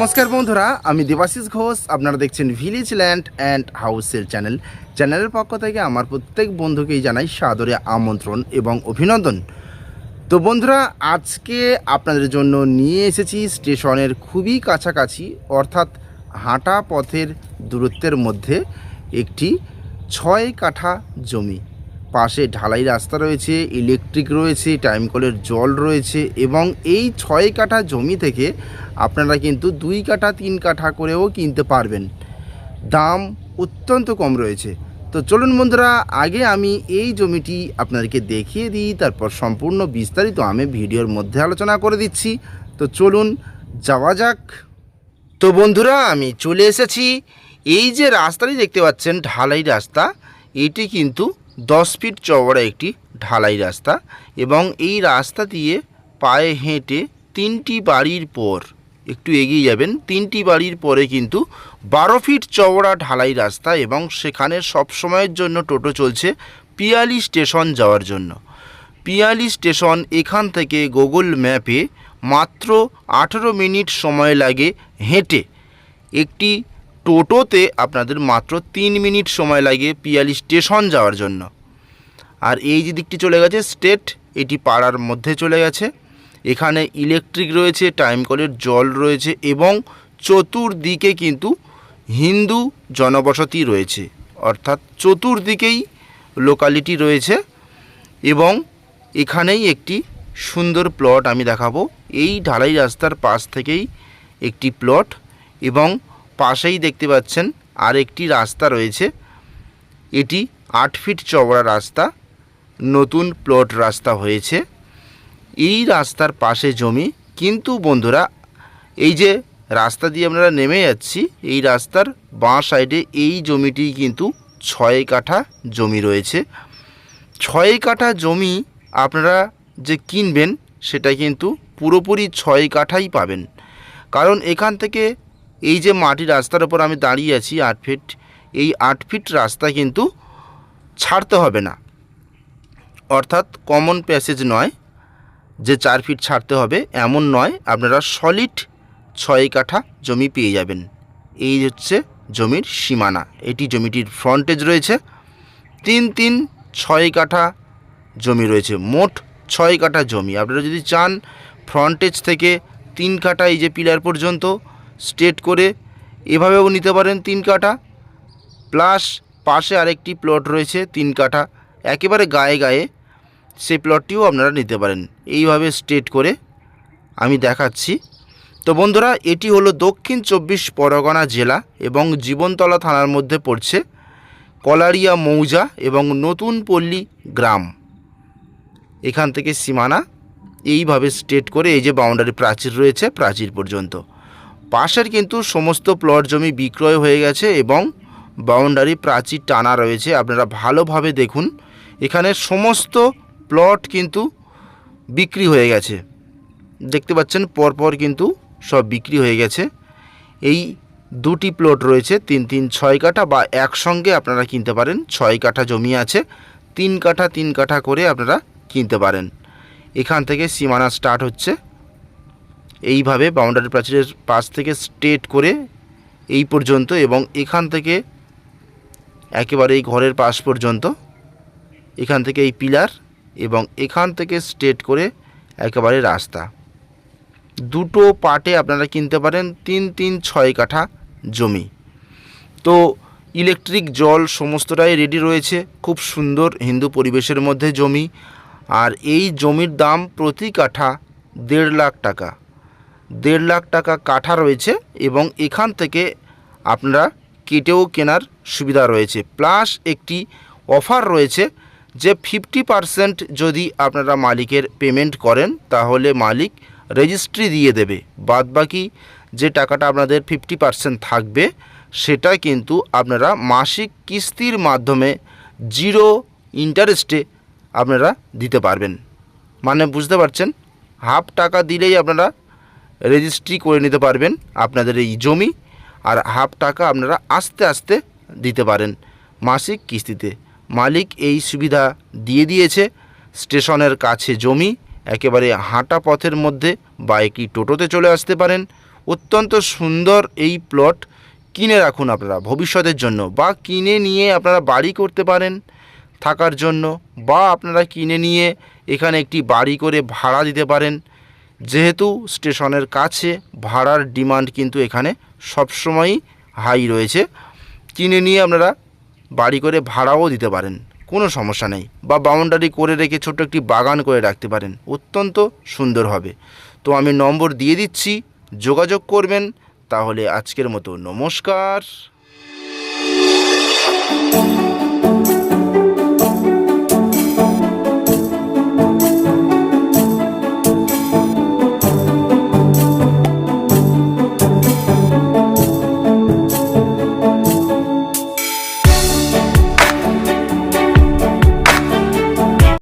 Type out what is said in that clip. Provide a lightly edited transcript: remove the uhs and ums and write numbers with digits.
নমস্কার বন্ধুরা, আমি দেবাশিস ঘোষ। আপনারা দেখছেন ভিলেজ ল্যান্ড অ্যান্ড হাউসের চ্যানেলের পক্ষ থেকে আমার প্রত্যেক বন্ধুকেই জানাই সাদরে আমন্ত্রণ এবং অভিনন্দন। তো বন্ধুরা, আজকে আপনাদের জন্য নিয়ে এসেছি স্টেশনের খুবই কাছাকাছি, অর্থাৎ হাঁটা পথের দূরত্বের মধ্যে একটি 6 কাঠা জমি। পাশে ঢালাই রাস্তা রয়েছে, ইলেকট্রিক রয়েছে, টাইম কলের জল রয়েছে এবং এই 6 কাঠা জমি থেকে আপনারা কিন্তু 2 কাঠা 3 কাঠা করেও কিনতে পারবেন। দাম অত্যন্ত কম রয়েছে। তো চলুন বন্ধুরা, আগে আমি এই জমিটি আপনাদেরকে দেখিয়ে দিই, তারপর সম্পূর্ণ বিস্তারিত আমি ভিডিওর মধ্যে আলোচনা করে দিচ্ছি। তো চলুন যাওয়া যাক। তো বন্ধুরা, আমি চলে এসেছি। এই যে রাস্তাটি দেখতে পাচ্ছেন, ঢালাই রাস্তা, এটি কিন্তু 10 ফিট চওড়া একটি ঢালাই রাস্তা এবং এই রাস্তা দিয়ে পায়ে হেঁটে 3টি বাড়ির পর একটু এগিয়ে যাবেন, 3টি বাড়ির পরে কিন্তু 12 ফিট চওড়া ঢালাই রাস্তা এবং সেখানে সব সময়ের জন্য টোটো চলছে পিয়ালি স্টেশন যাওয়ার জন্য। পিয়ালি স্টেশন এখান থেকে গুগল ম্যাপে মাত্র 18 মিনিট সময় লাগে হেঁটে। একটি টোটোতে আপনাদের মাত্র 3 মিনিট সময় লাগে পিয়ালি স্টেশন যাওয়ার জন্য। আর এই যে দিকটি চলে গেছে স্টেট, এটি পাড়ার মধ্যে চলে গেছে। এখানে ইলেকট্রিক রয়েছে, টাইম কলের জল রয়েছে এবং চতুর্দিকে কিন্তু হিন্দু জনবসতি রয়েছে, অর্থাৎ চতুর্দিকেই লোকালিটি রয়েছে। এবং এখানেই একটি সুন্দর প্লট আমি দেখাবো। এই ঢালাই রাস্তার পাশ থেকেই একটি প্লট এবং পাশেই দেখতে পাচ্ছেন আরেকটি রাস্তা রয়েছে। এটি 8 ফিট চওড়া রাস্তা, নতুন প্লট রাস্তা হয়েছে। এই রাস্তার পাশে জমি, কিন্তু বন্ধুরা এই যে রাস্তা দিয়ে আমরা নেমে যাচ্ছি, এই রাস্তার বাঁ সাইডে এই জমিটি কিন্তু 6 কাঠা জমি রয়েছে। 6 কাঠা জমি আপনারা যে কিনবেন সেটা কিন্তু পুরোপুরি 6 কাঠাই পাবেন। কারণ এখান থেকে এই যে মাটির রাস্তার উপর আমি দাঁড়িয়ে আছি 8 ফিট, এই 8 ফিট রাস্তা কিন্তু ছাড়তে হবে না, অর্থাৎ কমন প্যাসেজ নয় যে 4 ফিট ছাড়তে হবে এমন নয়, আপনারা সলিড 6 কাঠা জমি পেয়ে যাবেন। এই হচ্ছে জমির সীমানা। এটি জমিটির ফ্রন্টেজ রয়েছে 6 কাঠা জমি রয়েছে, মোট 6 কাঠা জমি। আপনারা যদি চান ফ্রন্টেজ থেকে 3 কাঠা এই যে পিলার পর্যন্ত স্ট্রেট করে এভাবেও নিতে পারেন 3 কাঠা, প্লাস পাশে আরেকটি প্লট রয়েছে 3 কাঠা একেবারে গায়ে গায়ে, সেই প্লটটিও আপনারা নিতে পারেন। এইভাবে স্ট্রেট করে আমি দেখাচ্ছি। তো বন্ধুরা, এটি হলো দক্ষিণ 24 পরগনা জেলা এবং জীবনতলা থানার মধ্যে পড়ছে, কলারিয়া মৌজা এবং নতুন পল্লী গ্রাম। এখান থেকে সীমানা এইভাবে স্ট্রেট করে এই যে বাউন্ডারি প্রাচীর রয়েছে, প্রাচীর পর্যন্ত। পাশের কিন্তু সমস্ত প্লট জমি বিক্রয় হয়ে গেছে এবং বাউন্ডারি প্রাচীর টানা রয়েছে। আপনারা ভালোভাবে দেখুন, এখানে সমস্ত প্লট কিন্তু বিক্রি হয়ে গেছে। দেখতে পাচ্ছেন পরপর কিন্তু সব বিক্রি হয়ে গেছে। এই 2টি প্লট রয়েছে 6 কাঠা, বা একসঙ্গে আপনারা কিনতে পারেন। 6 কাঠা জমি আছে, 3 কাঠা 3 কাঠা করে আপনারা কিনতে পারেন। এখান থেকে সীমানা স্টার্ট হচ্ছে এইভাবে বাউন্ডারি প্রাচীরের পাশ থেকে স্ট্রেট করে এই পর্যন্ত এবং এখান থেকে একেবারে এই ঘরের পাশ পর্যন্ত, এখান থেকে এই পিলার এবং এখান থেকে স্ট্রেট করে একেবারে রাস্তা। 2টো পার্টে আপনারা কিনতে পারেন 6 কাঠা জমি। তো ইলেকট্রিক জল সমস্তটাই রেডি রয়েছে, খুব সুন্দর হিন্দু পরিবেশের মধ্যে জমি। আর এই জমির দাম প্রতি কাঠা 1.5 লাখ টাকা, 1.5 লাখ টাকা কাঠা রয়েছে এবং এখান থেকে আপনারা কেটেও কেনার সুবিধা রয়েছে। প্লাস একটি অফার রয়েছে যে 50% যদি আপনারা মালিকের পেমেন্ট করেন তাহলে মালিক রেজিস্ট্রি দিয়ে দেবে। বাদবাকি যে টাকাটা আপনাদের 50% থাকবে সেটা কিন্তু আপনারা মাসিক কিস্তির মাধ্যমে 0 ইন্টারেস্টে আপনারা দিতে পারবেন। মানে বুঝতে পারছেন, হাফ টাকা দিলেই আপনারা রেজিস্ট্রি করে নিতে পারবেন আপনাদের এই জমি, আর হাফ টাকা আপনারা আস্তে আস্তে দিতে পারেন মাসিক কিস্তিতে। মালিক এই সুবিধা দিয়ে দিয়েছে। স্টেশনের কাছে জমি, একেবারে হাঁটা পথের মধ্যে বা একটি টোটোতে চলে আসতে পারেন, অত্যন্ত সুন্দর এই প্লট কিনে রাখুন আপনারা ভবিষ্যতের জন্য, বা কিনে নিয়ে আপনারা বাড়ি করতে পারেন থাকার জন্য, বা আপনারা কিনে নিয়ে এখানে একটি বাড়ি করে ভাড়া দিতে পারেন। যেহেতু স্টেশনের কাছে ভাড়ার ডিমান্ড কিন্তু এখানে সবসময়ই হাই রয়েছে। কিনে নিয়ে আপনারা বাড়ি করে ভাড়াও দিতে পারেন, কোনো সমস্যা নেই, বা বাউন্ডারি করে রেখে ছোট্ট একটি বাগান করে রাখতে পারেন, অত্যন্ত সুন্দর হবে। তো আমি নম্বর দিয়ে দিচ্ছি, যোগাযোগ করবেন। তাহলে আজকের মতো নমস্কার।